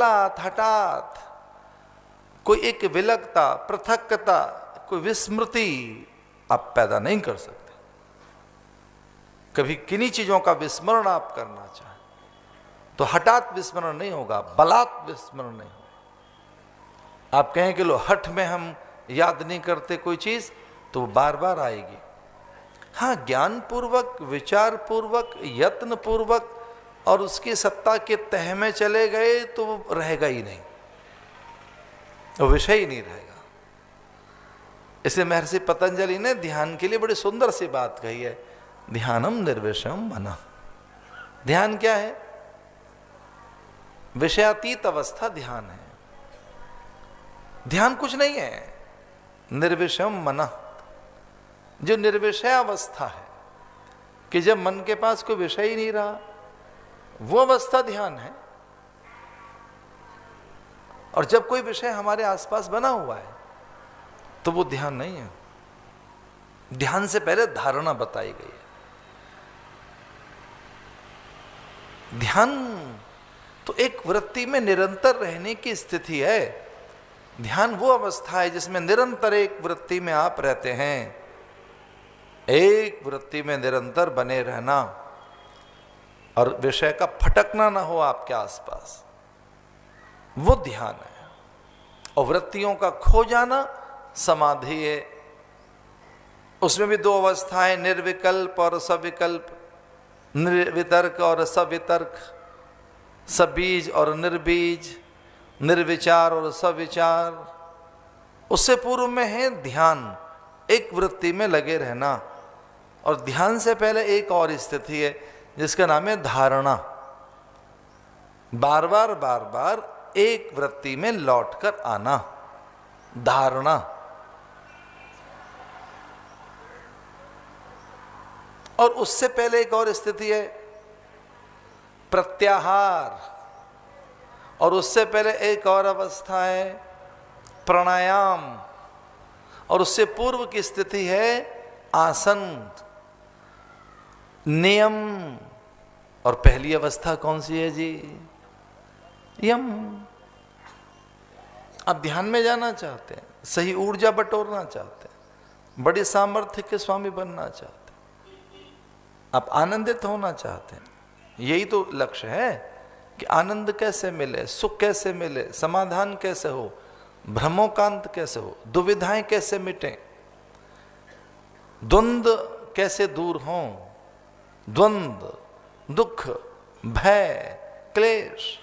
हठात कोई एक विलगता, पृथकता, कोई विस्मृति आप पैदा नहीं कर सकते। कभी किन्हीं चीजों का विस्मरण आप करना चाहें तो हठात विस्मरण नहीं होगा, बलात् विस्मरण नहीं होगा। आप कहें कि लो हठ में हम याद नहीं करते कोई चीज, तो वो बार बार आएगी। हाँ, ज्ञान पूर्वक, विचार पूर्वक, यत्न पूर्वक और उसकी सत्ता के तह में चले गए तो वो रहेगा ही नहीं, वो विषय ही नहीं रहेगा। इसलिए महर्षि पतंजलि ने ध्यान के लिए बड़ी सुंदर सी बात कही है, ध्यानम निर्विषम मनः। ध्यान क्या है? विषयातीत अवस्था ध्यान है। ध्यान कुछ नहीं है, निर्विषम मनः, जो निर्विषय अवस्था है कि जब मन के पास कोई विषय ही नहीं रहा, वो अवस्था ध्यान है। और जब कोई विषय हमारे आसपास बना हुआ है तो वो ध्यान नहीं है। ध्यान से पहले धारणा बताई गई है। ध्यान तो एक वृत्ति में निरंतर रहने की स्थिति है। ध्यान वो अवस्था है जिसमें निरंतर एक वृत्ति में आप रहते हैं, एक वृत्ति में निरंतर बने रहना और विषय का फटकना ना हो आपके आसपास, वो ध्यान है। और वृत्तियों का खो जाना समाधि है। उसमें भी दो अवस्थाएं, निर्विकल्प और सविकल्प, निर्वितर्क और सवितर्क, सबीज और निर्बीज, निर्विचार और सविचार। उससे पूर्व में है ध्यान, एक वृत्ति में लगे रहना। और ध्यान से पहले एक और स्थिति है जिसका नाम है धारणा। बार बार बार बार एक वृत्ति में लौटकर आना, धारणा। और उससे पहले एक और स्थिति है प्रत्याहार। और उससे पहले एक और अवस्था है प्राणायाम। और उससे पूर्व की स्थिति है आसन, नियम। और पहली अवस्था कौन सी है जी? यम। आप ध्यान में जाना चाहते हैं, सही ऊर्जा बटोरना चाहते हैं, बड़ी सामर्थ्य के स्वामी बनना चाहते हैं, आप आनंदित होना चाहते हैं। यही तो लक्ष्य है कि आनंद कैसे मिले, सुख कैसे मिले, समाधान कैसे हो, भ्रमोकांत कैसे हो, दुविधाएं कैसे मिटें, द्वंद्व कैसे दूर हों, द्वंद्व, दुख, भय, क्लेश।